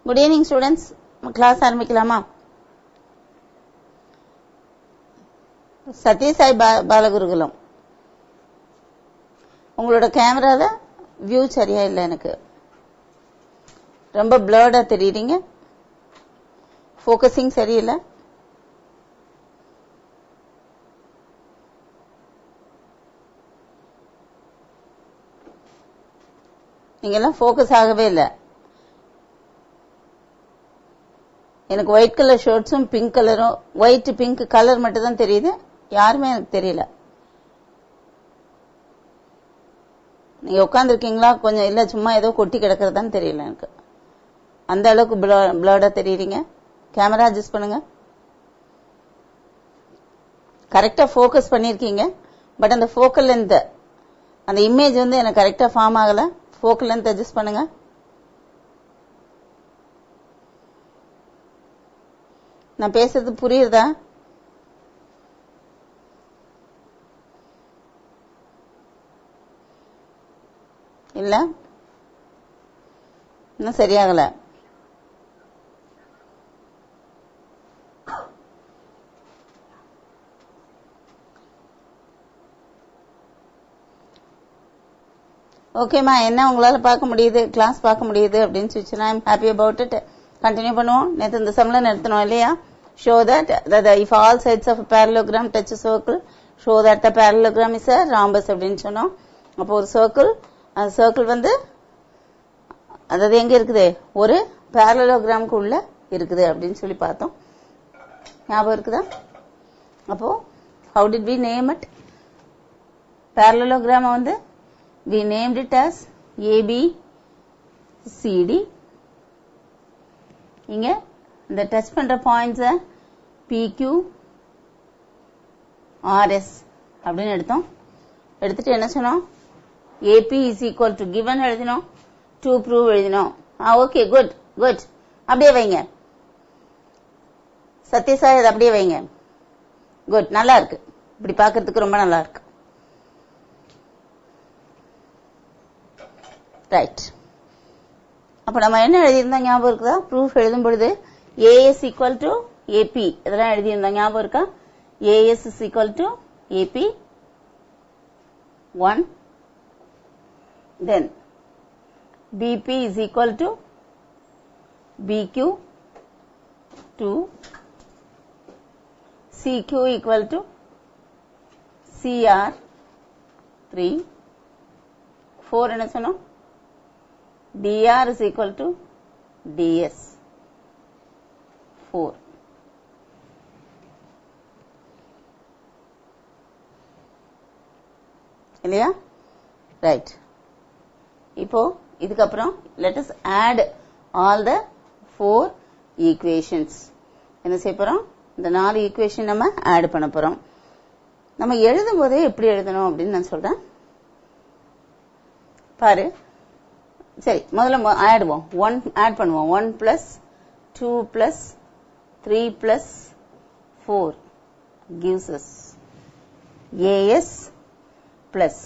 Good evening students. Class ஆரம்பிக்கலாமா? சத்யசாய் பாலகுருகுலம். உங்களோட கேமரால வியூ சரியா இல்லை, எனக்கு ரொம்ப பிளர்டா தெரியுறீங்க. ஃபோக்கஸிங் சரியில்லை. நீங்கெல்லாம் ஃபோக்கஸ் ஆகவே இல்லை. எனக்கு ஒயிட் கலர் ஷர்ட்ஸும் பிங்க் கலரும், ஒயிட் பிங்க் கலர் மட்டும் தான் தெரியுது. யாருமே எனக்கு தெரியல. நீங்க உட்காந்துருக்கீங்களா கொஞ்சம் இல்ல சும்மா ஏதோ கொட்டி கிடக்கிறதான்னு தெரியல எனக்கு. அந்த அளவுக்கு பிளர்டா தெரியுறீங்க. கேமரா அட்ஜஸ்ட் பண்ணுங்க. கரெக்டா ஃபோக்கஸ் பண்ணிருக்கீங்க. பட் அந்த ஃபோக்கல் லென்த், அந்த இமேஜ் வந்து எனக்கு கரெக்டா ஃபார்ம் ஆகல. ஃபோக்கல் லென்த் அட்ஜஸ்ட் பண்ணுங்க. நான் பேசுறது புரியுதா? இல்ல இன்னும் சரியாகல. ஓகேமா, என்ன உங்களால பார்க்க முடியுது, கிளாஸ் பார்க்க முடியுது அப்படின்னு சொல்லிச்சுன்னா I'm happy about it. Continue பண்ணுவோம். நேற்று இந்த சம்ல நிறுத்தணும் இல்லையா? Show that if all sides of a parallelogram touch a circle, show that the parallelogram is a rhombus அப்படின்னு சொன்னோம். அப்போ ஒரு சர்க்கிள், அந்த சர்க்கிள் வந்து அதாவது எங்க இருக்குது, ஒரு parallelogram உள்ள இருக்குது அப்படின்னு சொல்லி பார்த்தோம். ஞாபகம் இருக்குதா? அப்போ how did we name it? parallelogram வந்து we named it as ABCD. இங்க இந்த டச் பண்ற பாயிண்ட்ஸ் PQ RS அப்படின்னு எடுத்துட்டு என்ன சொன்னோம், AP is equal to given எழுதினோம், to prove எழுதினோம். Okay, good good. அப்படியே வைங்க சத்யசாய், அது அப்படியே வைங்க. குட், நல்லா இருக்கு. இப்படி பாக்கிறதுக்கு ரொம்ப நல்லா இருக்கு. ரைட். அப்ப நம்ம என்ன எழுதியிருந்தோம் ஞாபகம் இருக்குதா? ப்ரூஃப் எழுதும் பொழுது AS equal to AP இதெல்லாம் எழுதியிருந்தோம் ஞாபகம் இருக்கா? AS is equal to AP 1, then BP is equal to BQ 2, CQ equal to CR 3, 4 என்ன சொன்னோம், DR is equal to DS 4. இல்லையா? ரைட். இப்போ இதுக்கப்புறம் let us add all the 4 equations. என்ன செய்ய போறோம், இந்த 4 ஈக்குவேஷன் நம்ம ஆட் பண்ண போறோம். நம்ம எழுதும் போதே எப்படி எழுதணும் அப்படின்னு நான் சொல்றேன் பாரு. சரி, முதல்ல ஆடுவோம். 1 ஆட் பண்ணுவோம். 1 plus 2 plus 3 plus 4 gives us AS plus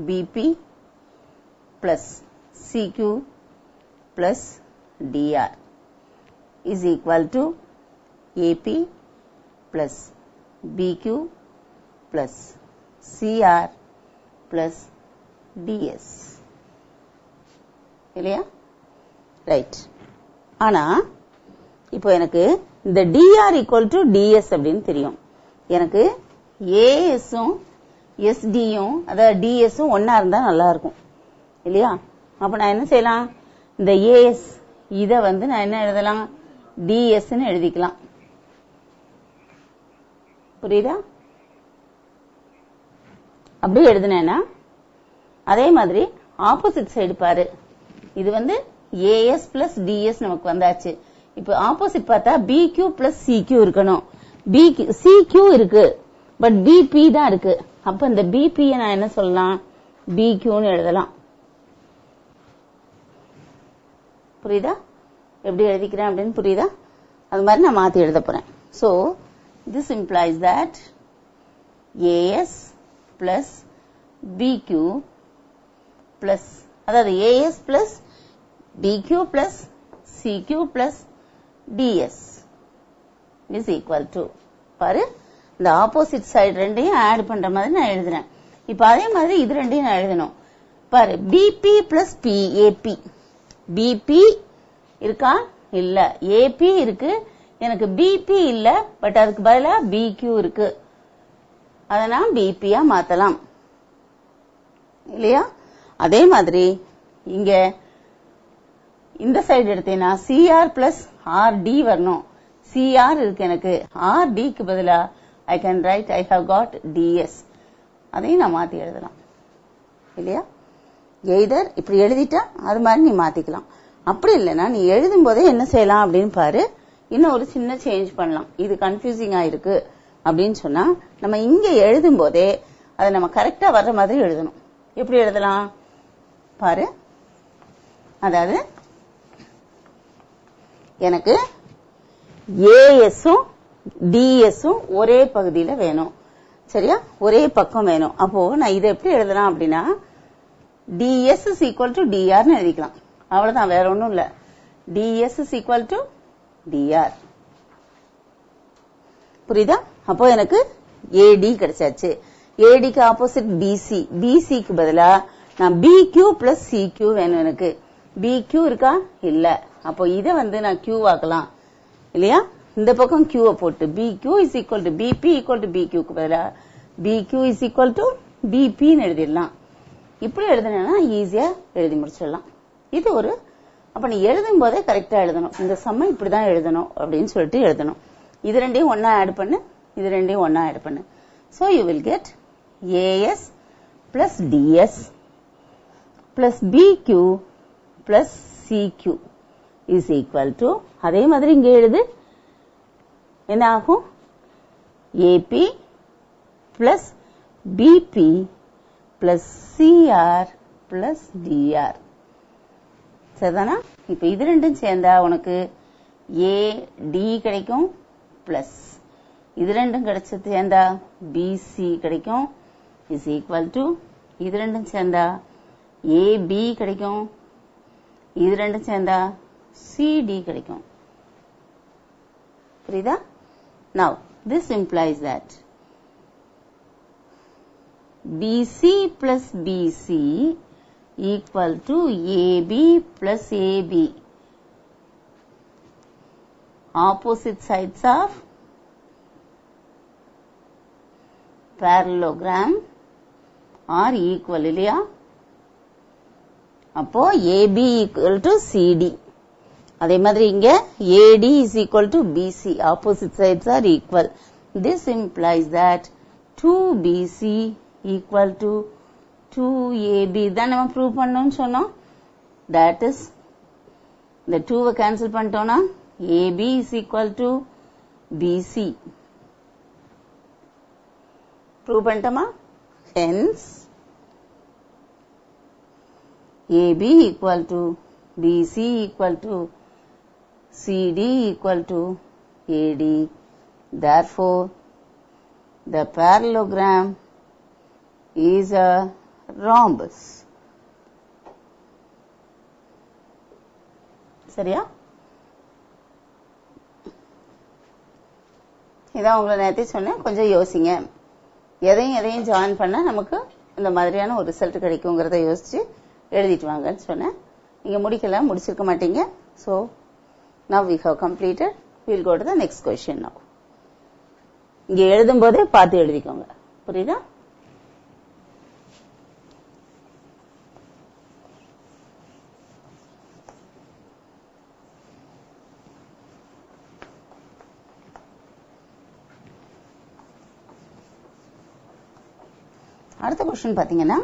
BP plus CQ plus DR is equal to AP plus BQ plus CR plus DS. இல்லையா? ரைட். ஆனா இப்போ எனக்கு இந்த DR equal to DS அப்படின்னு தெரியும். எனக்கு ASும் SDயும் அதாவது DSும் ஒன்னா இருந்தா நல்லா இருக்கும் இல்லையா? அப்ப நான் என்ன செய்யலாம், இந்த AS இத வந்து நான் என்ன எழுதலாம், DSன்னு எழுதிக்கலாம். புரியுதா? அப்படி எழுதுனேன்னா அதே மாதிரி ஆப்போசிட் சைடு பாரு, இது வந்து AS plus DS நமக்கு வந்தாச்சு. இப்ப ஆப்போசிட் பார்த்தா BQ plus CQ இருக்கணும். CQ இருக்கு, பட் BP தான் இருக்கு. அப்ப இந்த BP நான் என்ன சொல்லலாம், BQன்னு எழுதலாம். புரியுதா? எப்படி எழுதிக்கிறேன் அப்படின்னு புரியுதா? அது மாதிரி நான் மாத்தி எழுத போறேன். So this implies that AS plus BQ plus அதாவது AS plus BQ plus CQ plus DS is equal to பாரு இந்த ஆப்போசிட் சைடு ரெண்டையும் ஆட் பண்ற மாதிரி நான் எழுதுறேன். இப்ப அதே மாதிரி இது ரெண்டையும் நான் எழுதணும். பாரு BP plus PAP. BP இருக்கா இல்ல, AP இருக்கு, எனக்கு BP இல்ல, பட் அதுக்கு பதிலா BQ இருக்கு, அதை நான் BP மாத்தலாம் இல்லையா? அதே மாதிரி இங்க இந்த சைடு எடுத்தேன்னா CR plus RD வரணும். CR இருக்கு எனக்கு, RDக்கு பதிலா I can write I have got DS. அதையும் நான் மாத்தி எழுதலாம் இல்லையா? எய்தர் இப்படி எழுதிட்டா அது மாதிரி நீ மாத்திக்கலாம். அப்படி இல்லைன்னா நீ எழுதும் போதே என்ன செய்யலாம் அப்படின்னு பாரு, இன்னும் ஒரு சின்ன சேஞ்ச் பண்ணலாம். இது கன்ஃபியூசிங்கா இருக்கு அப்படின்னு சொன்னா நம்ம இங்க எழுதும் போதே அதை நம்ம கரெக்டா வர்ற மாதிரி எழுதணும். எப்படி எழுதலாம் பாரு. அதாவது எனக்கு ஏஎஸும் டிஎஸும் ஒரே பகுதியில வேணும், சரியா? ஒரே பக்கம் வேணும். அப்போ நான் இதை எப்படி எழுதலாம் அப்படின்னா டிஎஸ் இஸ் ஈக்குவல் டு டிஆர்னு எழுதிக்கலாம். அவ்வளவுதான், வேற ஒண்ணும் இல்ல. D s is equal to d r. புரியுதா? அப்போ எனக்கு ஏடி கிடைச்சாச்சு. ஏடிக்கு ஆப்போசிட் பிசி, பிசிக்கு பதிலா நான் பிக்யூ பிளஸ் சிக்யூ வேணும். எனக்கு பிக்யூ இருக்கா இல்ல, அப்போ இதை நான் கியூ ஆக்கலாம் இல்லையா? இந்த பக்கம் கியூவை போட்டு PQ is equal to PP equal to பிக்யூக்கு பதிலா பிக்யூ இஸ் ஈக்குவல் டு பிபின்னு எழுதிடலாம். இப்படி எழுதுனா ஈஸியா எழுதி முடிச்சிடலாம். இது ஒரு, அப்ப நீ எழுதும் போதே கரெக்டா எழுதணும். இந்த சம்மை இப்படிதான் எழுதணும் அப்படின்னு சொல்லிட்டு எழுதணும். இது ரெண்டையும் ஒன்னா ஆட் பண்ணு, இது ரெண்டையும் ஒன்னா ஆட் பண்ணு. So you will get AS plus DS plus BQ plus CQ is equal to, அதே மாதிரி இங்க எழுது, என்ன ஆகும்? AP plus BP plus CR plus DR. சரிதானா? இப்ப இது ரெண்டும் சேர்ந்தா உனக்கு AD கிடைக்கும் பிளஸ் இது ரெண்டும் கிடைச்சது சேர்ந்தா BC கிடைக்கும் இஸ் ஈக்குவல் டு, இது ரெண்டும் சேர்ந்தா AB கிடைக்கும், இது ரெண்டும் சேர்ந்தா CD கிடைக்கும். புரியுதா? Now this implies that BC plus BC equal to AB plus AB. Opposite sides of parallelogram are equal இல்லையா? அப்போ AB equal to CD. அதே மாதிரி இங்க AD is equal to BC. Opposite sides are equal. This implies that 2BC equal to 2AB. தான் நம்ம prove பண்ணோம்னு சொன்னோம். That is, இந்த 2வை கேன்சல் பண்ணிட்டோம்னா AB is equal to BC. Prove பண்ணிட்டோமா? Hence AB equal to BC equal to CD equal to AD. Therefore, the parallelogram is a rhombus. சரியா? இதான் உங்களை நேரத்தை சொன்னேன், கொஞ்சம் யோசிங்க. எதையும் ஜாயின் பண்ணா நமக்கு இந்த மாதிரியான ஒரு ரிசல்ட் கிடைக்குங்கிறத யோசிச்சு எழுதிட்டு வாங்கன்னு சொன்னேன். நீங்க முடிக்கலாம், முடிச்சிருக்க மாட்டீங்க. So now we have completed. We'll go to the next question now. இங்க எழுதும் போதே பார்த்து எழுதிக்கோங்க. புரியுதா? அடுத்த क्वेश्चन பாத்தீங்கன்னா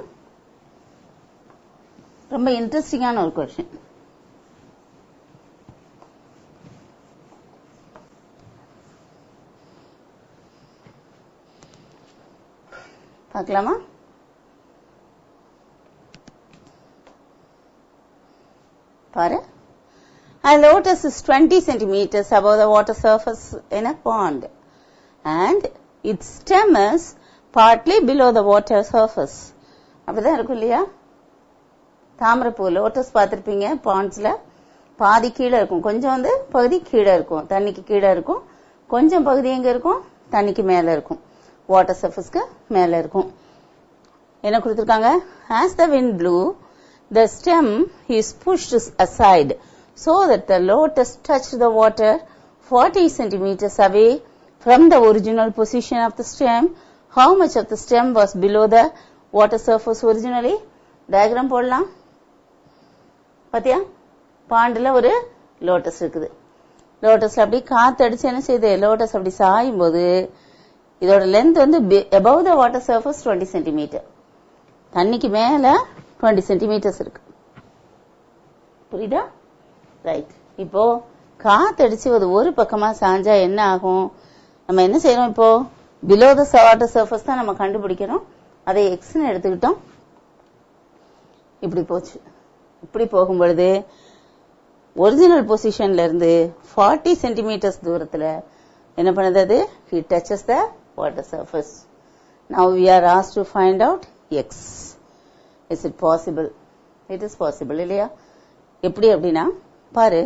ரொம்ப இன்ட்ரெஸ்டிங்கான ஒரு क्वेश्चन. பார்க்கலாமா? பாரு. A lotus is 20 centimeters above the water surface in a pond and its stem is partly below the water surface. அப்படிதான் இருக்கும் இல்லையா? தாமரைப்பூ லோட்டஸ் பார்த்திருப்பீங்க பாண்ட்ஸ்ல. பாதி கீழே இருக்கும், கொஞ்சம் வந்து பகுதி கீழே இருக்கும், தண்ணிக்கு கீழே இருக்கும், கொஞ்சம் பகுதி எங்க இருக்கும், தண்ணிக்கு மேல இருக்கும், வாட்டர் சர்ஃபேஸ்க்கு மேல இருக்கும். என்ன கொடுத்திருக்காங்க? as the wind blew the stem is pushed aside so that the lotus touched the water 40 centimeters away from the original position of the stem. How much of the stem was below the water surface originally? diagram போடலாம். பாத்தியா, பாண்டுல ஒரு lotus இருக்குது. லோட்டஸ்ல அப்படி காத்து அடிச்சு என்ன செய்யுது, lotus அப்படி சாயும் போது இதோட லென்த் வந்து above the water surface 20 centimeter, தண்ணிக்கு மேல 20 centimeters இருக்கு. புரியுதா? ரைட். இப்போ காத்தடிச்சு ஒரு பக்கமா சாஞ்சா என்ன ஆகும்? நம்ம என்ன செய்யறோம்? இப்போ பிலோ த வாட்டர் சர்ஃபேஸ் தான் நம்ம கண்டுபிடிக்கிறோம். அதை எக்ஸ்ன்னு எடுத்துக்கிட்டோம். இப்படி போச்சு. இப்படி போகும் பொழுது ஒரிஜினல் பொசிஷன்ல இருந்து 40 சென்டிமீட்டர்ஸ் தூரத்துல என்ன பண்ணுது? அது it touches the water surface. Now we are asked to find out x. Is it possible? It is possible இல்லையா? எப்படி அப்படின்னா பாரு,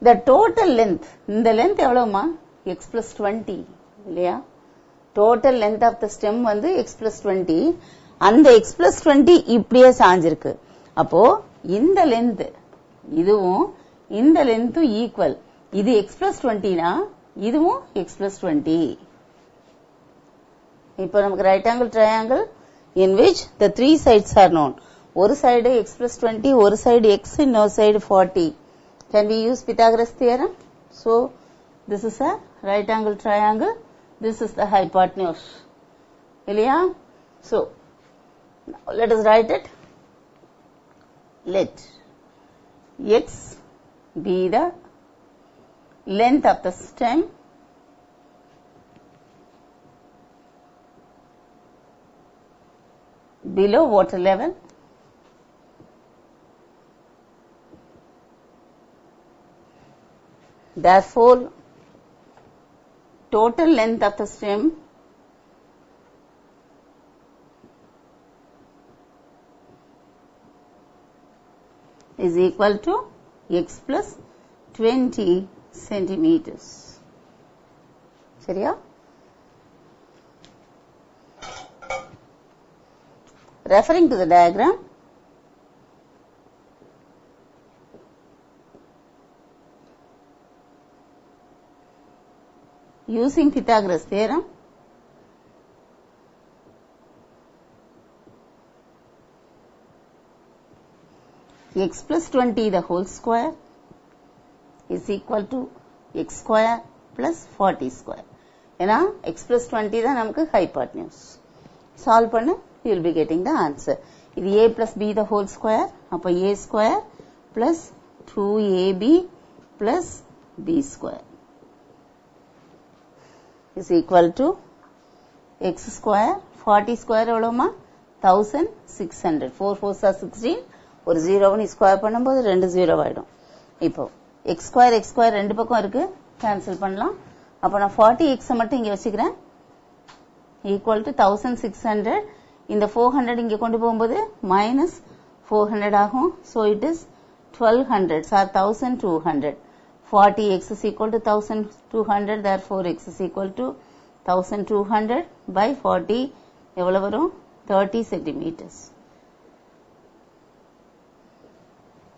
the total length, இந்த length எவ்வளவுமா? x plus 20 இல்லையா? total length of the stem வந்து x plus 20. அந்த x plus 20 இப்படியே சாஞ்சிருக்கு. அப்போ இந்த length இதுவும் இந்த length ஈக்குவல். இது x plus 20னா இதுவும் x plus 20. இப்போ நமக்கு right angle triangle in which the three sides are known. ஒரு சைடு x plus 20, ஒரு சைடு x, இன்னொரு side 40. Can we use Pythagoras theorem? So this is a right angle triangle. This is the hypotenuse. இல்லையா? So now let us write it. Let x be the length of the stem below water level therefore total length of the stem is equal to x plus 20 centimeters. சரியா? Referring to the diagram, using Pythagoras theorem, x plus 20 the whole square is equal to x square plus 40 square. ஏன்னா x plus 20 தான் நமக்கு hypotenuse. Solve பண்ணு, you will be getting the answer. இது a plus b the whole square, அப்போ a square plus 2ab plus b square is equal to x square 40 square எவ்வளவுமா? 1600. 4 4s are 16. ஒரு 0 square பண்ணும்போது 2 0 ஆயிடும். இப்போ x square ரெண்டு பக்கம் இருக்கு, கேன்சல் பண்ணலாம். அப்போ நான் 40x மட்டும் இங்க வச்சுக்கிறேன். equal to 1600. இந்த 400 இங்க கொண்டு போகும்போது minus 400 ஆகும். So it is 1200 or 1200. 40x is equal to 1200. Therefore x is equal to 1200 by 40 எவ்வளவு வரும்? 30 centimeters.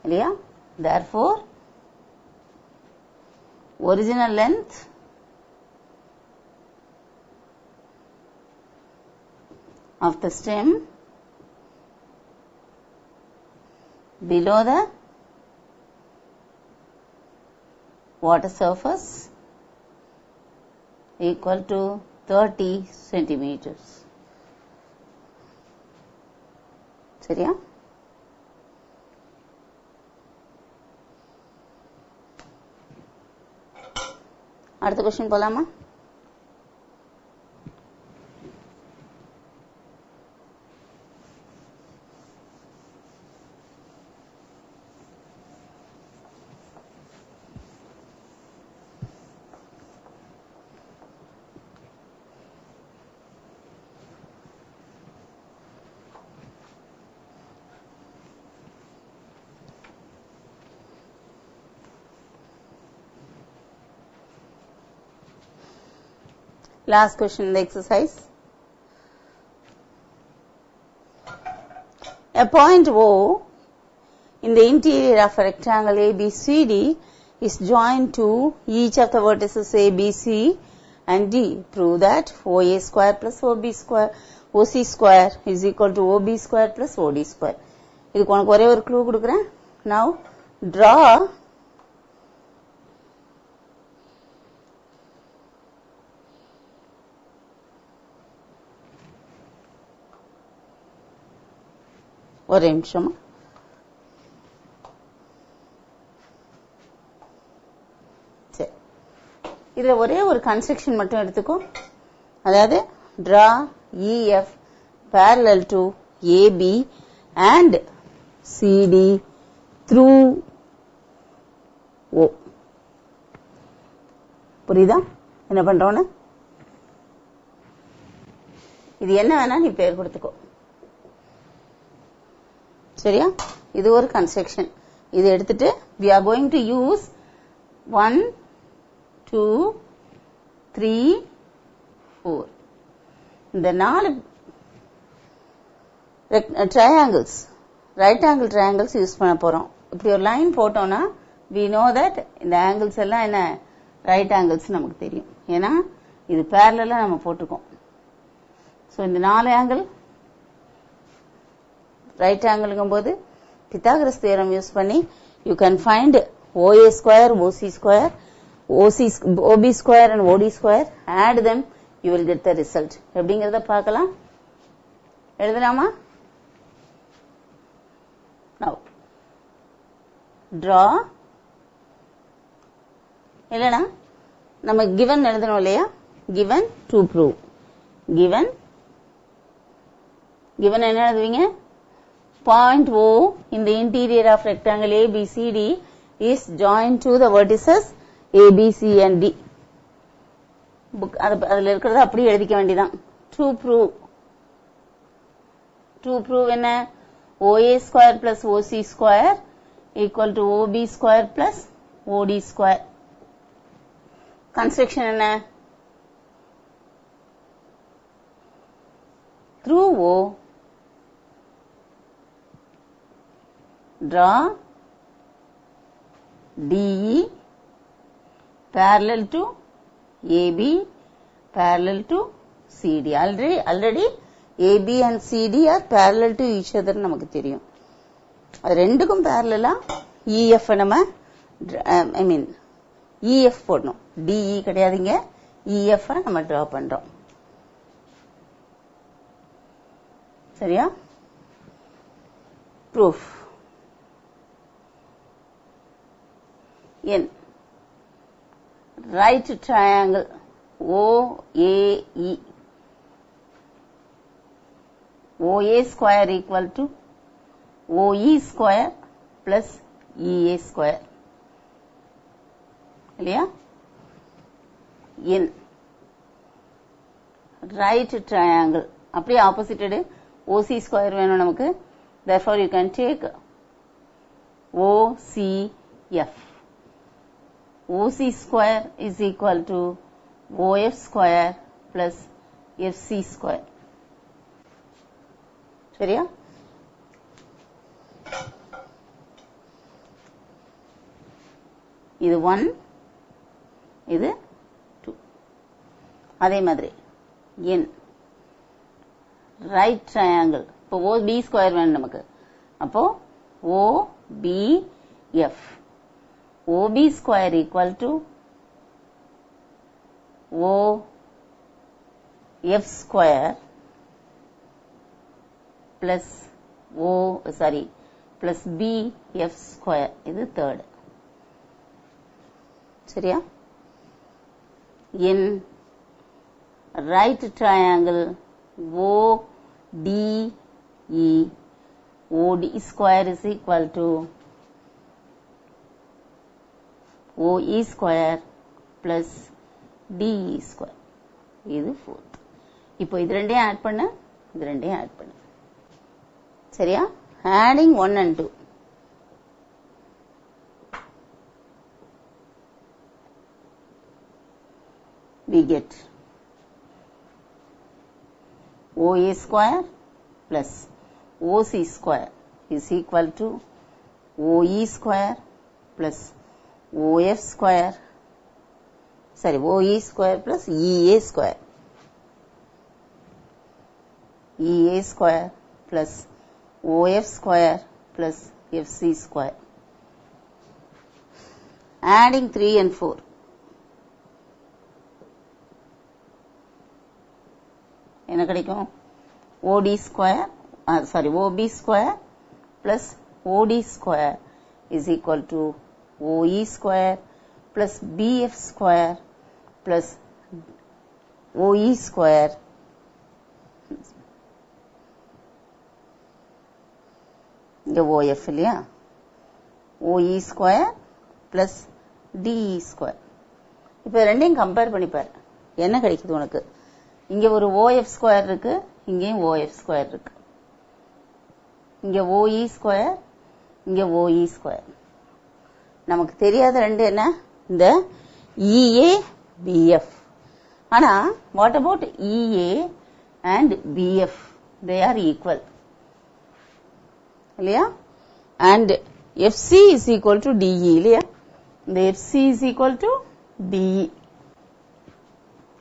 இல்லையா? Therefore original length of the stem below the water surface equal to 30 centimeters. சரியா? அடுத்த क्वेश्चन போலாமா? Last question in the exercise. A point O in the interior of a rectangle ABCD is joined to each of the vertices ABC and D. Prove that OA square plus OB square OC square is equal to OB square plus OD square. இதுக்கு உனக்கு ஒரே ஒரு clue கொடுக்கிறேன். Now draw ஒரு நிமிஷம். சரி, இதுல ஒரே ஒரு கன்ஸ்ட்ரக்ஷன் மட்டும் எடுத்துக்கோ. அதாவது draw EF parallel to AB and CD through O. புரியுதா என்ன பண்றோன்னு? இது என்ன வேணா நீ பேர் கொடுத்துக்கோ. சரியா? இது ஒரு கன்ஸ்ட்ரக்ஷன். இது எடுத்துட்டு we are going to use 1 2 3 4 இந்த 4 triangles right angle triangles use பண்ண போறோம். இப்படி ஒரு லைன் போட்டோம்னா we know that இந்த angles எல்லாம் என்ன right angles நமக்கு தெரியும். ஏன்னா இது parallel நம்ம போட்டுருக்கோம். சோ இந்த 4 angle right angle போது Pythagoras theorem யூஸ் பண்ணி you can find OA square, OC square, OB square and OD square. Add them, you will get the result. எப்படிங்கறத பார்க்கலாம். எழுதலாமா? Now draw இல்லனா நம்ம given எழுதணும் இல்லையா? given to prove. given என்ன எழுதுவீங்க? Point O in the interior of rectangle ABCD is joined to the vertices ABC and D. அதுல இருக்கிறத அப்படியே எழுதிக்க வேண்டியதான். To prove என்ன? OA square plus OC square equal to OB square plus OD square. Construction என்ன? Through O draw DE parallel to AB parallel to CD. Already AB and CD are parallel to each other நமக்கு தெரியும். அது ரெண்டுக்கும் parallel-ஆ EF நம்ம EF போடணும். DE கிடையாதுங்க. EF நம்ம draw பண்றோம். சரியா? Proof. In right triangle OAE, OA square equal to OE square plus EA square. இல்லையா? In right triangle அப்படியே opposite OC square வேணும் நமக்கு. Therefore you can take OCF. OC square is equal to OF square plus FC square. சரியா? இது 1, இது 2. அதே மாதிரி in right triangle இப்போ OB square வேணும் நமக்கு. அப்போ OBF OB square equal to OF square plus plus BF square. இது third. சரியா? In right triangle ODE OD square is equal to OE square plus DE square. இது fourth. இப்போ இது ரெண்டையும் ஆட் பண்ண, இது ரெண்டையும் ஆட் பண்ண. சரியா? adding 1 and 2. We get OA square plus OC square is equal to OE square plus OF square, OE square plus EA square. EA square plus OF square plus FC square. Adding 3 and 4. என்ன கிடைக்கும்? OB square plus OD square is equal to OE square plus BF square plus OE square இங்க OF இல்லையா? OE square plus DE square. இப்ப ரெண்டையும் compare பண்ணி பாரு. என்ன கிடைக்குது உனக்கு? இங்க ஒரு OF square இருக்கு, இங்கேயும் OF square இருக்கு. இங்க OE square, இங்க OE square. நமக்கு தெரியாத ரெண்டு என்ன? இந்த EA BF. ஆனா what about EA and BF? They are equal. இல்லையா? And FC is equal to DE இல்லையா? இந்த FC is equal to DE.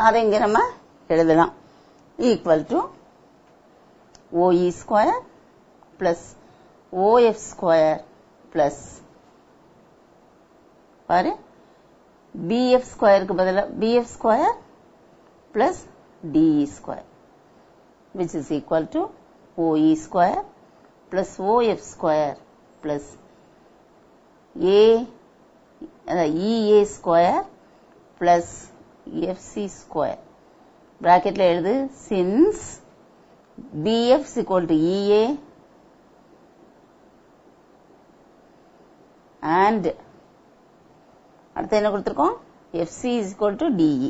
அதை இங்க நம்ம எழுதலாம். Equal to OE square plus OF square plus பாரு BF squareக்கு பதிலா BF square plus DE square which is equal to OE square plus OF square plus EA square plus FC square. Bracketல எழுது since BF is equal to EA and அடுத்து என்ன கொடுத்திருக்கோம்? FC is equal to DE.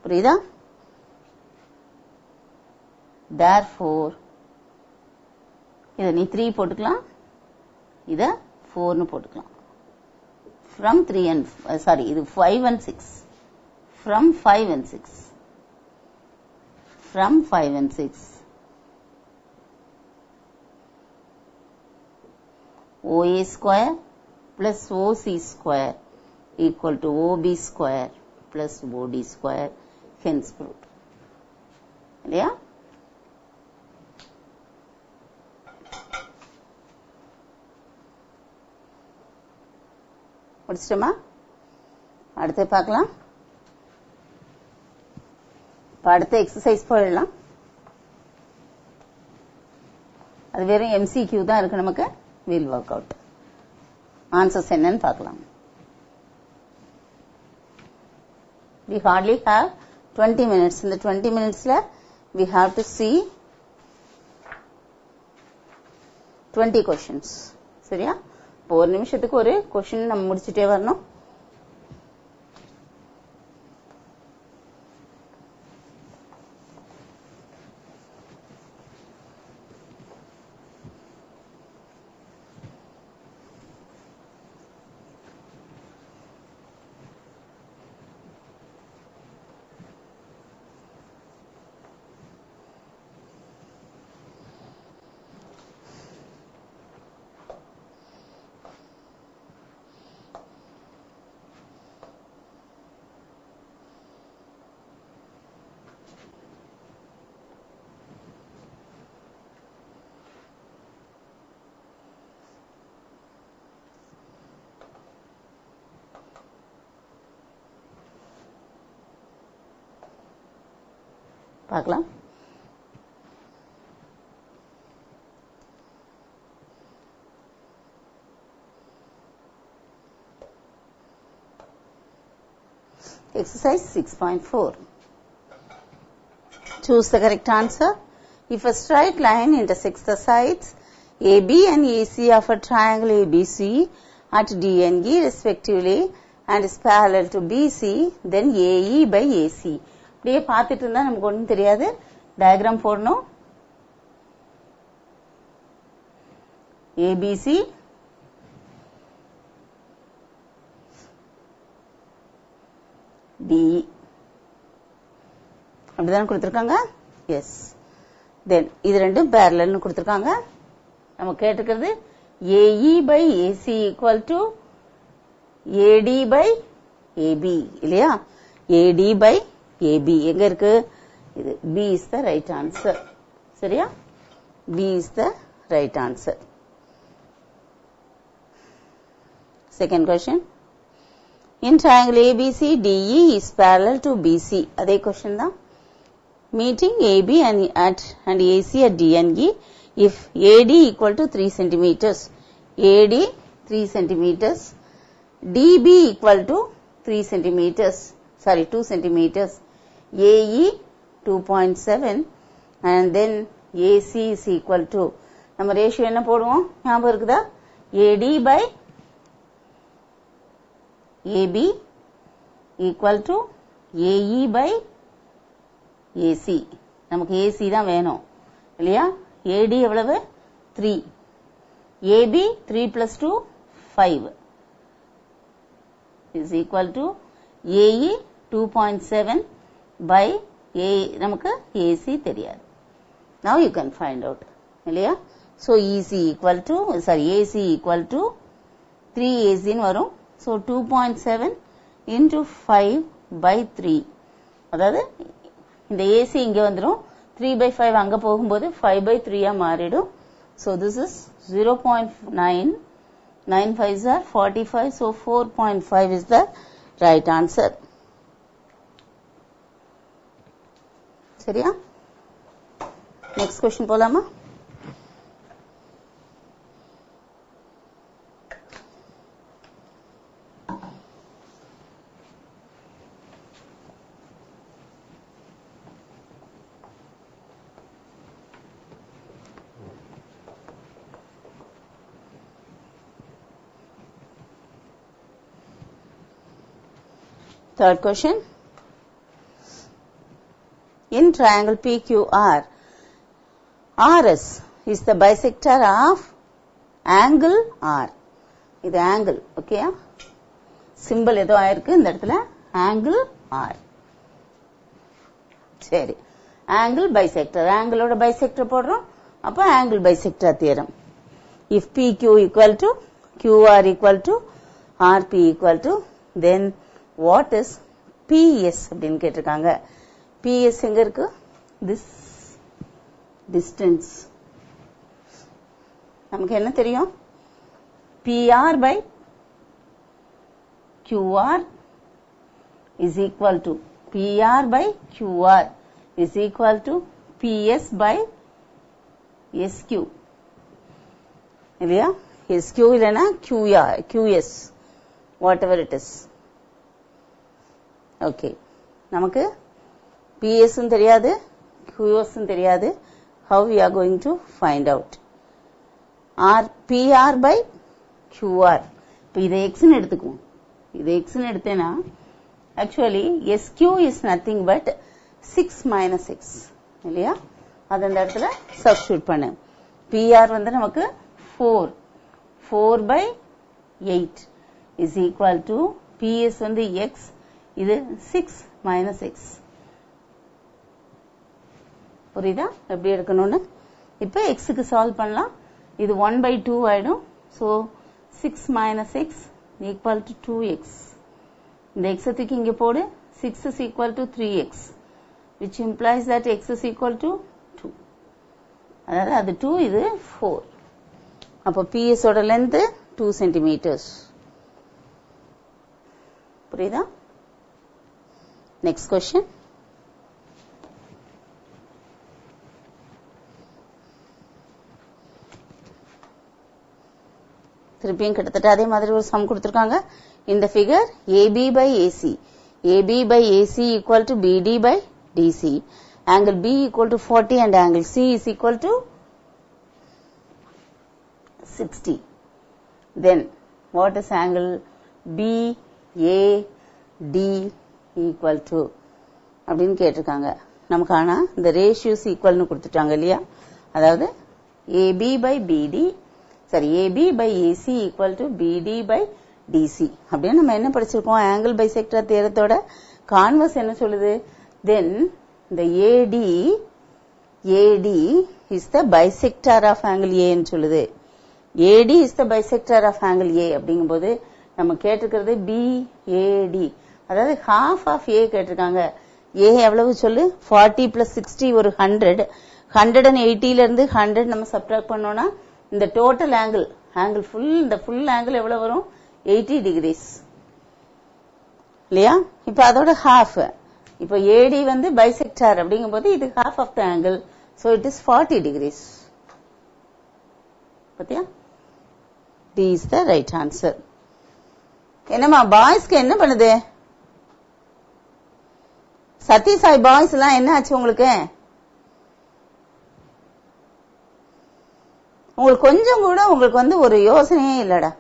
புரியுதா? Therefore இத நீ 3 போட்டுக்கலாம், இத 4 னு போட்டுக்கலாம். From 3 and இது 5 and 6. From 5 and 6. From 5 and 6. OA square plus OC square equal to OB square plus OD square, hence proved. இல்லையா? முடிச்சிட்டோமா? அடுத்து பார்க்கலாம். அடுத்த எக்ஸசைஸ் போயிடலாம். அது வெறும் MCQ தான் இருக்கு நமக்கு. We'll work out. Answers என்னன்னு பார்க்கலாம். We hardly have 20 minutes. In the 20 minutesல we have to see 20 questions. சரியா? ஒரு நிமிஷத்துக்கு ஒரு क्वेश्चन நம்ம முடிச்சிட்டே வரணும். பார்க்கலாம். Exercise 6.4. Choose the correct answer. If a straight line intersects the sides AB and AC of a triangle ABC at D and E respectively and is parallel to BC, then AE by AC. அப்படியே பார்த்துட்டு இருந்தா நமக்கு ஒன்றும் தெரியாது. Diagram போடணும். ABC DE அப்படிதான் கொடுத்திருக்காங்க. S. தென் இது ரெண்டும் பேரலல்னு கொடுத்திருக்காங்க. நம்ம கேட்டிருக்கிறது AE by AC equal to AD by AB இல்லையா? AD by AB எங்க இருக்கு? இது B is the right answer. சரியா? B is the right answer. Second question. In triangle ABC, DE is parallel to BC. அதே question தான். Meeting AB and AC at D and E if AD equal to 3 centimeters. AD 3 centimeters. DB equal to 3 centimeters. Sorry, 2 centimeters. AE 2.7 and then AC is equal to நம்ம ratio என்ன போடுவோம்? ஞாபகம் இருக்குதா? AD by AB equal to AE by AC. நமக்கு AC தான் வேணும் இல்லையா? AD எவ்வளவு? 3. AB 3 plus 2 5 is equal to AE 2.7 by A. நமக்கு AC தெரியாது. Now you can find out இல்லையா? So AC equal to 3AC ன்னு வரும். So 2.7 into 5 by 3. அதாவது இந்த AC இங்க வந்துரும். 3 by 5 அங்க போகும்போது 5 by 3 மாறிடும். So this is 0.9. 9 5s are 45. So 4.5 is the right answer. சரியா? Next question போலாமா? Third question. In triangle PQR, RS is the bisector of angle R. இது angle, okay? Symbol ஏதோ ஆயிருக்கு இந்த இடத்துல angle R. சரி. Angle bisector. Angle ஓட bisector போடுறோம். அப்ப angle bisector theorem. If PQ equal to QR equal to RP equal to then what is PS அப்படின்னு கேட்டிருக்காங்க. PS எங்க இருக்கு? This distance. நமக்கு என்ன தெரியும்? PR by QR is equal to PR by QR is equal to PS by SQ. இல்லையா? SQ இல்லைனா QS whatever it is. Okay. நமக்கு PS தெரியாது, QS தெரியாது. How we are going to find out? PR by QR. இப்போ இதை X ன்னு எடுத்துக்குவோம். இதை X ன்னு எடுத்தேனா actually SQ is nothing but 6 minus X. இல்லையா? அது அந்த இடத்துல substitute பண்ணு. PR வந்து நமக்கு 4. 4 by 8 is equal to PS வந்து X. இது 6 minus X. புரியுதா? எப்படி எடுக்கணும்னு? இப்போ X க்கு சால்வ் பண்ணலாம். இது 1 by 2 ஆயிடும். So 6 minus X equal to 2X. இந்த X தூக்கி இங்க போடு. 6 is equal to 3X. Which implies that X is equal to 2. அதாவது அது 2 இது 4. அப்போ PS ஓட length 2 centimeters. புரியுதா? Next question. திருப்பியும் கிட்டத்தட்ட அதே மாதிரி ஒரு சம் கொடுத்திருக்காங்க. In the figure AB by AC. AB by AC equal to BD by DC. Angle B equal to 40 and angle C is equal to 60. Then what is angle BAD equal to அப்படின்னு கேட்டிருக்காங்க. நமக்கு ஆனா இந்த ratios ஈக்குவல்னு கொடுத்துட்டாங்க இல்லையா? அதாவது AB by BD சரி AB by AC equal to BD by DC. அப்படின்னு நம்ம என்ன படிச்சிருக்கோம்? ஆங்கிள் பைசெக்டர் தியரத்தோட கான்வர்ஸ் என்ன சொல்லுது? Then இந்த AD is the bisector of angle A ன்னு சொல்லுது. AD is the bisector of angle A அப்படிங்கும்போது நம்ம கேட்டிருக்கிறது BAD, அதாவது half of A கேட்டிருக்காங்க. A எவ்வளவு சொல்லு? 40 plus 60 ஒரு 100. 180 இருந்து 100 நம்ம சப்ட்ராக்ட் பண்ணோம்னா இந்த டோட்டல் ஆங்கிள் ஃபுல், இந்த ஃபுல் ஆங்கிள் எவ்வளவு வரும்? 80 degrees இல்லையா? இப்ப அதோட half. இப்ப AD வந்து பைசெக்டார் அப்படிங்கும்போது இது half of the angle, so it is 40 degrees. பாத்தியா? D is the right answer. என்னமா பாய்ஸ்க்கு என்ன பண்ணுது? சத்யசாய் பாய்ஸ் எல்லாம் என்ன ஆச்சு உங்களுக்கு? உங்களுக்கு கொஞ்சம் கூட உங்களுக்கு வந்து ஒரு யோசனையே இல்லடா.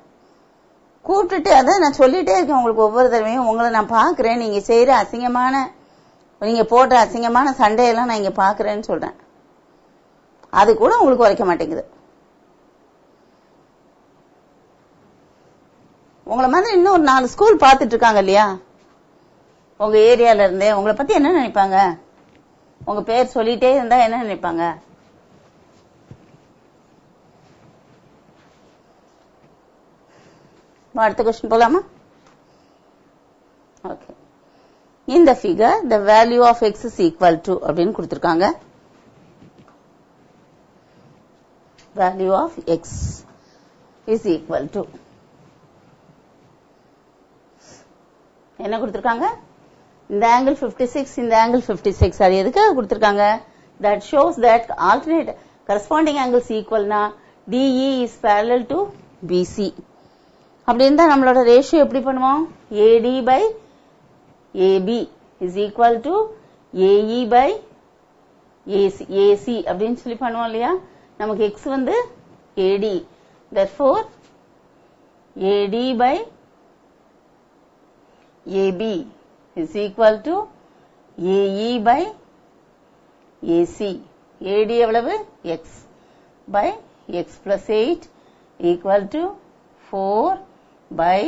கூப்பிட்டுட்டு அதான் நான் சொல்லிட்டே இருக்கேன் உங்களுக்கு ஒவ்வொரு தடவையும். உங்களை நான் பாக்குறேன், நீங்க செய்யற அசிங்கமான, நீங்க போட்ட அசிங்கமான சண்டையெல்லாம் நான் இங்க பாக்குறேன்னு சொல்றேன். அது கூட உங்களுக்கு உரைக்க மாட்டேங்குது. உங்களை மாதிரி இன்னும் ஒரு 4 ஸ்கூல் பாத்துட்டு இருக்காங்க இல்லையா? உங்க ஏரியால இருந்தே உங்களை பத்தி என்ன நினைப்பாங்க? உங்க பேர் சொல்லிட்டே இருந்தா என்ன நினைப்பாங்க? அடுத்த क्वेश्चन போலாமா? ஓகே. இந்த figure the value of x is equal to அப்படின்னு கொடுத்திருக்காங்க. value of x is equal to என்ன கொடுத்திருக்காங்க? இந்த angle 56, இந்த angle 56. அது எதுக்காக கொடுத்திருக்காங்க? that shows that alternate corresponding angles equal na DE is parallel to BC. அப்படி இருந்தா நம்மளோட ரேஷியோ எப்படி பண்ணுவோம்? AD by AB is equal to AE by AC அப்படின்னு சொல்லி பண்ணுவோம் இல்லையா? நமக்கு x வந்து AD, therefore AD by AB is equal to AE by AC. AD எவ்வளவு? x by x plus 8 equal to 4 by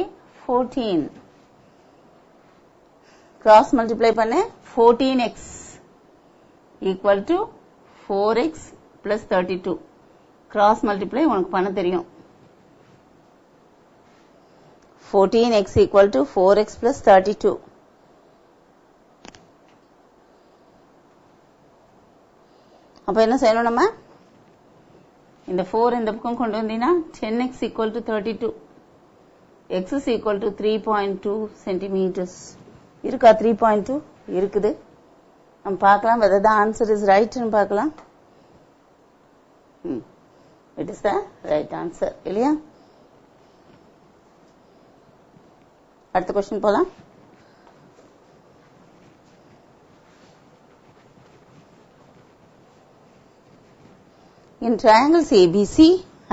14. Cross multiply பண்ண 14x equal to 4x plus 32. Cross multiply உனக்கு பண்ண தெரியும். 14x equal to 4x plus 32. அப்ப என்ன செய்யணும் நம்ம? இந்த 4 இந்த பக்கம் கொண்டு வந்தீங்கன்னா 10x equal to 32. x is equal to 3.2 centimeters. இருக்கா 3.2? இருக்குது. நம்ம பார்க்கலாம் whether the answer is right ன்னு பார்க்கலாம். It is the right answer இல்லையா? அடுத்த क्वेश्चन போலாம். In triangles ABC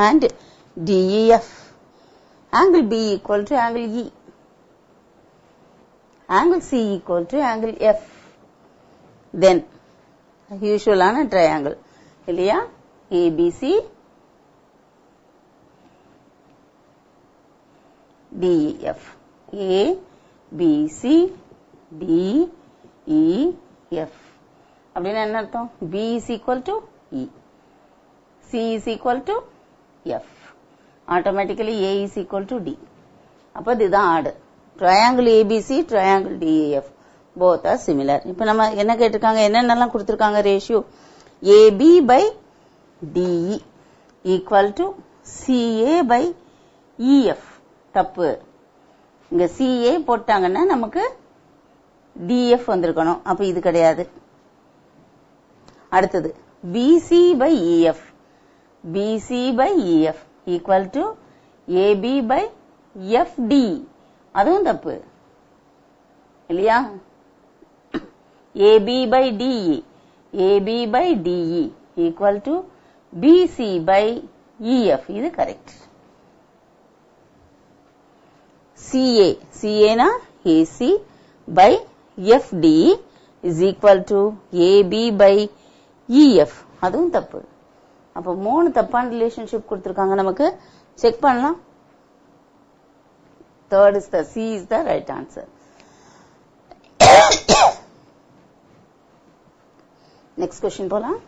and DEF, angle B equal to angle E, angle C equal to angle F, then usual ஆன triangle இல்லையா? ABC DEF, ABC DEF அப்படின்னா என்ன அர்த்தம்? B is equal to E, C is equal to F, automatically A is equal to D. அப்ப இதுதான் order. triangle ABC, triangle DEF, both are similar. இப்ப நம்ம என்ன கேட்டிருக்காங்க? என்னென்னலாம் கொடுத்திருக்காங்க? Ratio AB by DE equal to CA by EF. தப்பு. இங்க CA போட்டாங்கன்னா நமக்கு DF வந்திருக்கணும். அப்ப இது கிடையாது. அடுத்தது BC by EF, BC by EF equal to AB by FD. அதுவும் தப்பு இல்லையா? AB by DE, AB by DE equal to BC by EF. இது correct. CA, CA na AC by FD is equal to AB by EF. அதுவும் தப்பு. அப்ப 3 தப்பான relationship கொடுத்திருக்காங்க நமக்கு. செக் பண்ணலாம். Third is the C is the right answer. Next question போலாம்.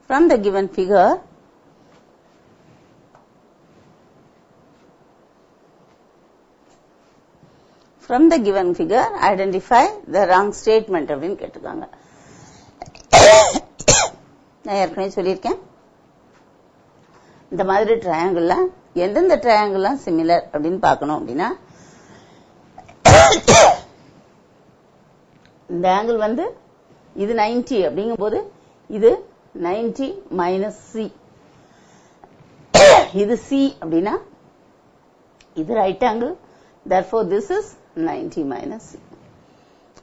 From the given figure, identify the wrong statement அப்படின்னு கேட்டிருக்காங்க. நான் ஏற்கனவே சொல்லியிருக்கேன், இந்த மாதிரி ட்ரையாங்கிள் எந்தெந்த ட்ரையாங்கிள் சிமிலர் அப்படின்னு பார்க்கணும் அப்படின்னா, இந்த ஆங்கிள் வந்து இது 90 அப்படிங்கும் போது இது 90 மைனஸ் சி, இது சி அப்படின்னா இது right angle, therefore this is 90 minus c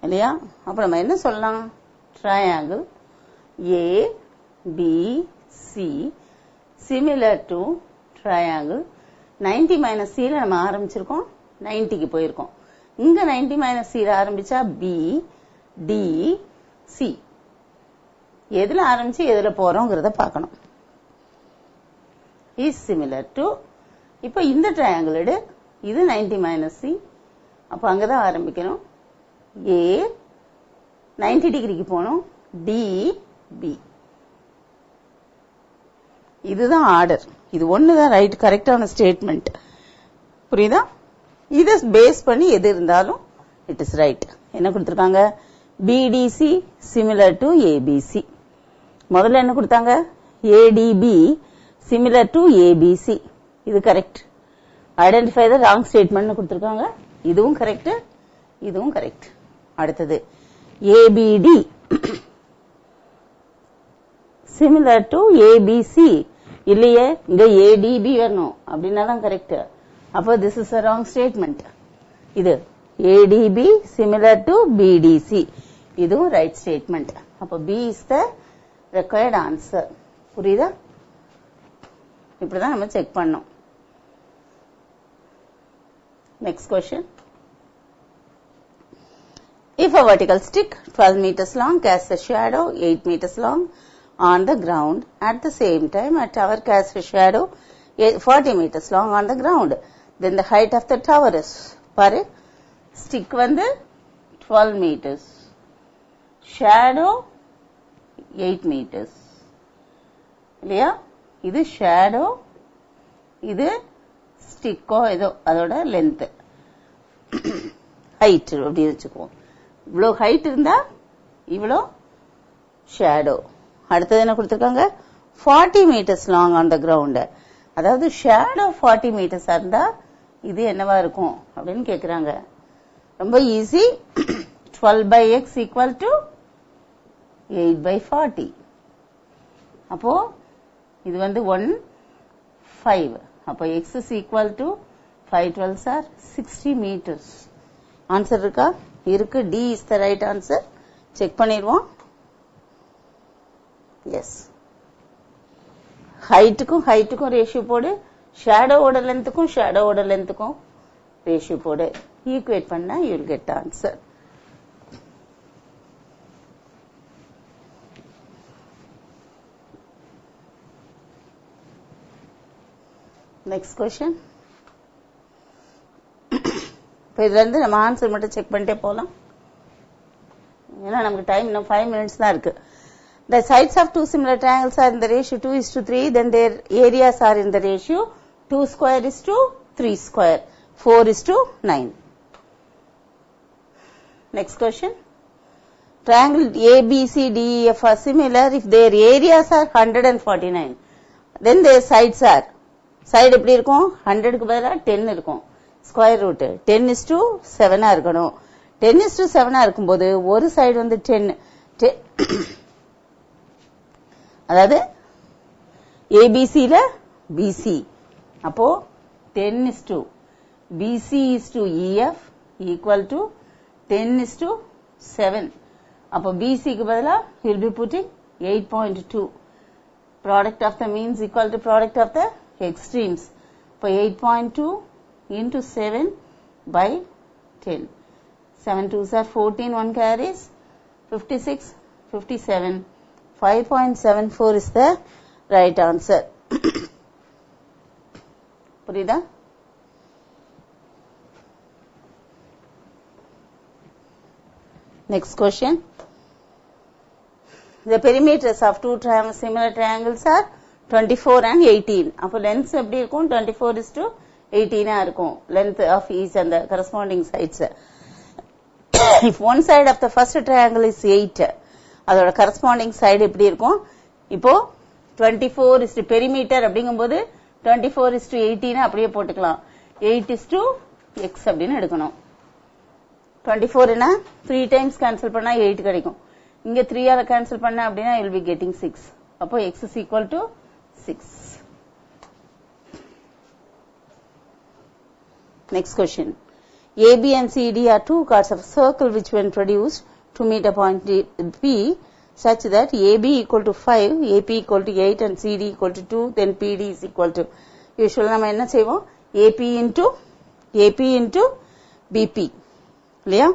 இல்லையா? அப்ப நம்ம என்ன சொல்லலாம், triangle ABC similar to triangle 90 minus c ல நம்ம ஆரம்பிச்சிருக்கோம், 90க்கு போயிருக்கோம். இங்க 90 minus c ல ஆரம்பிச்சா BDC, எதுல ஆரம்பிச்சு எதுல போறோம்ங்கறத பார்க்கணும். is similar to, இப்போ இந்த ட்ரையாங்கிள் எடு, இது 90 minus c, அப்ப அங்கதான் ஆரம்பிக்கணும். A 90 டிகிரிக்கு போகணும், DB, இதுதான் ஆர்டர். இது ஒண்ணுதான் ரைட் கரெக்டான ஸ்டேட்மெண்ட், புரியுதா? இதை பேஸ் பண்ணி எது இருந்தாலும் இட் இஸ் ரைட். என்ன கொடுத்திருக்காங்க, BDC சிமிலர் டு ABC. முதல்ல என்ன கொடுத்தாங்க, ADB சிமிலர் டு ABC, இது correct. Identify the wrong statement கொடுத்திருக்காங்க, இதுவும் கரெக்ட், இதுவும் கரெக்ட். அடுத்தது ABD சிமிலர் டு ABC, இல்லையே இங்க ADB வரணும் அப்படின்னா தான் கரெக்ட். அப்போ this is a wrong statement. இது ADB சிமிலர் டு BDC, இதுவும் ரைட் ஸ்டேட்மெண்ட். அப்போ B is the required answer. புரியுதா? இப்படிதான் நம்ம செக் பண்ணோம். Next question. If a vertical stick 12 meters long casts a shadow 8 meters long on the ground at the same time a tower casts a shadow 40 meters long on the ground, then the height of the tower is, பாரு, stick வந்து 12 meters, shadow 8 meters இல்லையா? இது shadow, இது ஸ்டிக்கோ ஏதோ அதோட length, height அப்படி வச்சுக்குவோம். இவ்வளோ ஹைட் இருந்தா இவ்வளோ ஷேடோ. அடுத்தது என்ன கொடுத்திருக்காங்க, 40 meters long on the ground. அதாவது ஷேடோ 40 meters இருந்தா இது என்னவா இருக்கும் அப்படின்னு கேக்குறாங்க. ரொம்ப ஈஸி. 12/x equal to 8/40. அப்போ இது வந்து 1/5. அப்போ x is equal to 5 12s are 60 meters. Answer இருக்கா? இருக்கு. D is the right answer. Check பண்ணிடுவோம். எஸ், ஹைட்டுக்கும் ரேஷியோ போடு, ஷேடோவோட லென்த்துக்கும் ரேஷியோ போடு. ஈக்குவேட் பண்ணா you will get the answer. Next question. இப்போ இதுல இருந்து நம்ம ஆன்சர் மட்டும் செக் பண்ணிட்டே போலாம், ஏன்னா நமக்கு டைம் இன்னும் 5 minutes தான் இருக்கு. The sides of two similar triangles are in the ratio 2:3, then their areas are in the ratio 2²3², 4:9. Next question. Triangle ABCDEF are similar if their areas are 149, then their sides are, side எப்படி இருக்கும், 100க்கு பதிலாக 10 இருக்கும், square root 10:7 இருக்கணும். 10:7 இருக்கும்போது ஒரு side வந்து 10, அதாவது ஏபிசில பிசி, அப்போ 10:, BC:EF ஈக்குவல் டு 10:7. அப்போ பிசிக்கு பதிலா will be putting 8.2. Product of the means equal to product of the extremes. இப்போ 8.2 into 7/10. 7 2s are 14, 1 carries 56, 57. 5.74 is the right answer. புரியுதா? Next question. The perimeters of two similar triangles are 24 and 18. அப்போ lengths எப்படி இருக்கும்? 24:18 இருக்கும். Length of each and the corresponding sides. If one side of the first triangle is 8, அதோட corresponding side எப்படி இருக்கும்? இப்போ 24 is to perimeter அப்படிங்கும்போது 24:18 அப்படியே போட்டுக்கலாம். 8:x அப்படின்னு எடுக்கணும். 24 என்ன 3 times cancel பண்ணா 8 கிடைக்கும். இங்க 3 ஆல cancel பண்ணா அப்படினா you will be getting 6. அப்போ x is equal to 6. Next question. AB and CD are two chords of a circle which when produced to meet a point P such that AB equal to 5, AP equal to 8 and CD equal to 2, then PD is equal to. Usually நம்ம என்ன செய்வோம்? AP into BP. இல்லையா?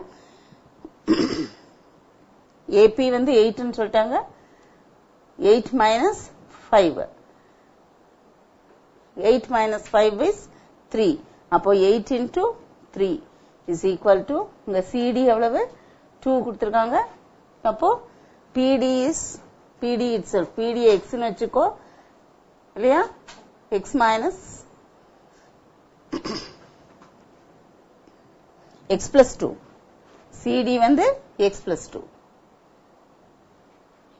AP வந்து 8 ன்னு சொல்லிட்டாங்க. 8 minus 5. 8 minus 5 is 3. அப்போ 8 into 3 is equal to, இங்க CD எவ்வளவு? 2 கொடுத்திருக்காங்க. அப்போ PD itself. PD x ன்னு வச்சுக்கோ. இல்லையா? x minus x plus 2. CD வந்து x plus 2.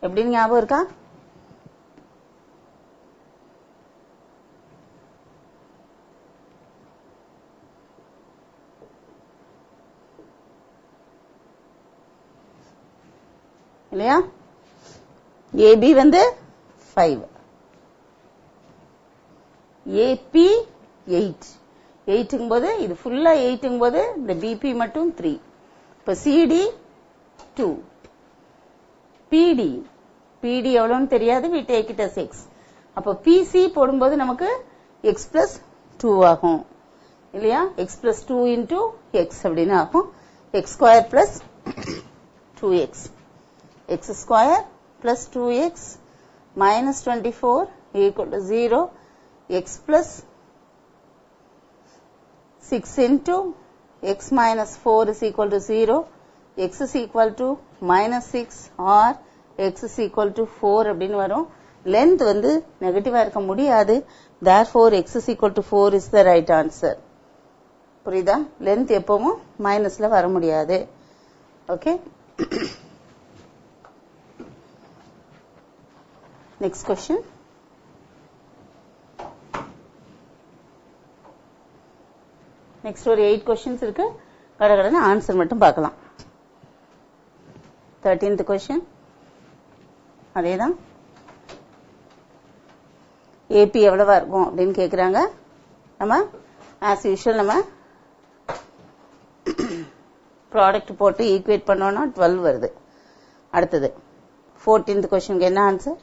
எப்படி ஞாபகம் இருக்கா? இல்லையா? AB வந்து 5. AP 8. 8ங்கும்போது இது ஃபுல்லா 8ங்கும்போது இந்த BP மட்டும் 3. இப்ப CD 2. PD எவ்வளவுன்னு தெரியாது. we take it as x. அப்ப PC போடும்போது நமக்கு x plus 2 ஆகும். இல்லையா? x plus 2 into x அப்படின்னு ஆகும். x square plus 2x. x square plus 2x minus 24 equal to 0. x plus 6 into x minus 4 is equal to 0. x is equal to minus 6 or x is equal to 4 அப்படின்னு வரும். length வந்து நெகட்டிவா இருக்க முடியாது. therefore x is equal to 4 is the right answer. புரியுதா? length எப்பவும் மைனஸ்ல வர முடியாது. ஓகே. Next question. Next ஒரு 8 questions இருக்கு. கடகடன்னு ஆன்சர் மட்டும் பார்க்கலாம். 13th question. அதேதான். AP எவ்வளவா இருக்கும் அப்படின்னு கேக்குறாங்க. நம்ம as usual நம்ம ப்ராடக்ட் போட்டு ஈக்குவேட் பண்ணோம்னா 12 வருது. அடுத்தது 14th questionக்கு என்ன ஆன்சர்?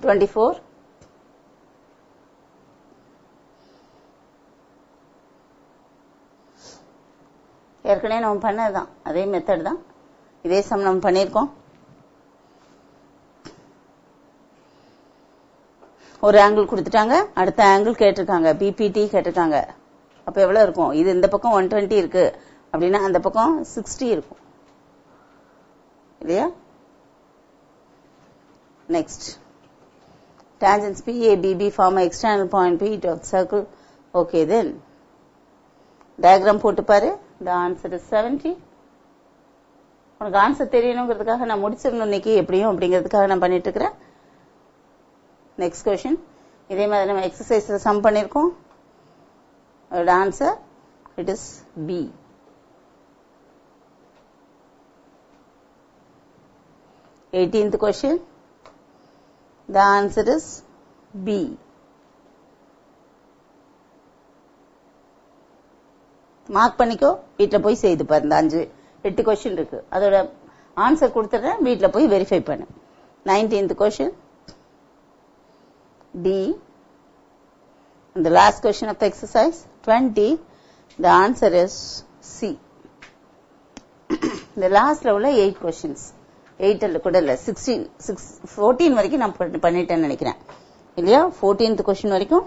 24. ஏற்கனவே நம்ம பண்ணதுதான். அதே மெத்தட் தான். இதே சம் நம்ம பண்ணியிருக்கோம். ஒரு ஆங்கிள் கொடுத்துட்டாங்க. அடுத்த ஆங்கிள் கேட்டிருக்காங்க. BPT கேட்டிருக்காங்க. அப்ப எவ்வளவு இருக்கும்? இது இந்த பக்கம் 120 இருக்கு அப்படின்னா அந்த பக்கம் 60 இருக்கும். இல்லையா? Next. Tangents PABB form an external point P of the circle. Okay, then. Diagram போட்டு பாரு. The answer is 70. உனக்கு ஆன்சர் தெரியணுங்கிறதுக்காக நான் முடிச்சிடணும் இன்னைக்கு எப்படியும் அப்படிங்கிறதுக்காக நான் பண்ணிட்டு இருக்கிறேன். Next question. இதே மாதிரி நம்ம எக்ஸசைஸ்ல சம் பண்ணியிருக்கோம். அதோட answer it is B. Eighteenth question. The answer is B. Mark பண்ணிக்கோ. வீட்ல போய் செய்து பாரு. இந்த 8 கொஸ்டின் இருக்கு. அதோட ஆன்சர் கொடுத்துறேன். வீட்ல போய் வெரிஃபை பண்ணு. 19th question. D. And the last question of the exercise 20. The answer is C. The last உள்ள 8 questions. 8 கூட இல்ல 14 வரைக்கும் நான் பண்ணிட்டேன்னு நினைக்கிறேன். இல்லையா? 14th கொஸ்டின் வரைக்கும்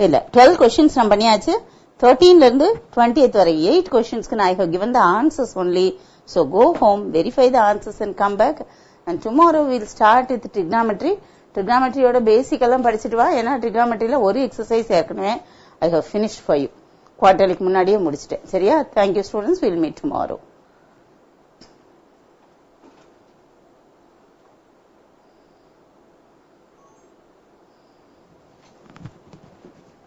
இல்ல, 12 கொஸ்டின்ஸ் நம்ம பண்ணியாச்சு. 13ல இருந்து 20th வரை 8 கொஸ்டின்ஸ்க்கு I have given the answers only. So go home, verify the answers and come back. And tomorrow we'll start with trigonometry. Trigonometryயோட பேசிக் எல்லாம் படிச்சுட்டு வா. ஏன்னா trigonometryல ஒரு எக்ஸசைஸ் ஏற்கனவே I have finished for you. குவார்டர்லிக்கு முன்னாடியே முடிச்சிட்டேன். சரியா? Thank you students. We'll meet tomorrow.